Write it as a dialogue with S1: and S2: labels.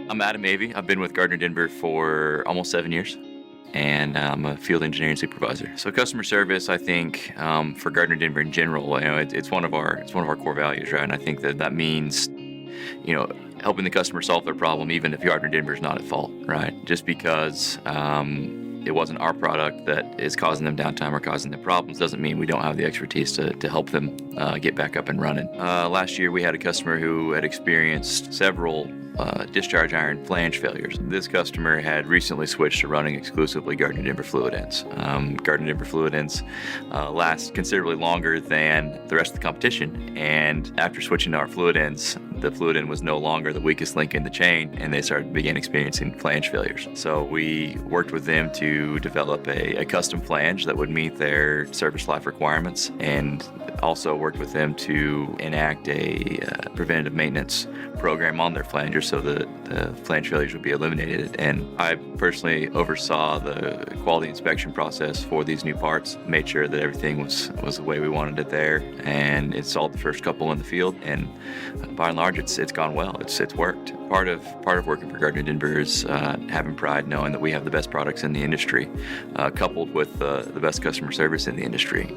S1: I'm Adam Avey. I've been with Gardner Denver for almost 7 years, and I'm a field engineering supervisor. So customer service, I think, for Gardner Denver in general, it's one of our core values, right? And I think that means, helping the customer solve their problem, even if Gardner Denver is not at fault, right? Just because it wasn't our product that is causing them downtime or causing them problems doesn't mean we don't have the expertise to help them get back up and running. Last year, we had a customer who had experienced several discharge iron flange failures. This customer had recently switched to running exclusively Gardner Denver fluid ends. Gardner Denver fluid ends last considerably longer than the rest of the competition, and after switching to our fluid ends, the fluid end was no longer the weakest link in the chain, and they began experiencing flange failures. So we worked with them to develop a custom flange that would meet their service life requirements, and also worked with them to enact a preventive maintenance program on their flanges so the flange failures would be eliminated. And I personally oversaw the quality inspection process for these new parts, made sure that everything was the way we wanted it there, and installed the first couple in the field. And by and large, it's gone well. It's worked. Part of working for Gardner Denver is having pride, knowing that we have the best products in the industry, coupled with the best customer service in the industry.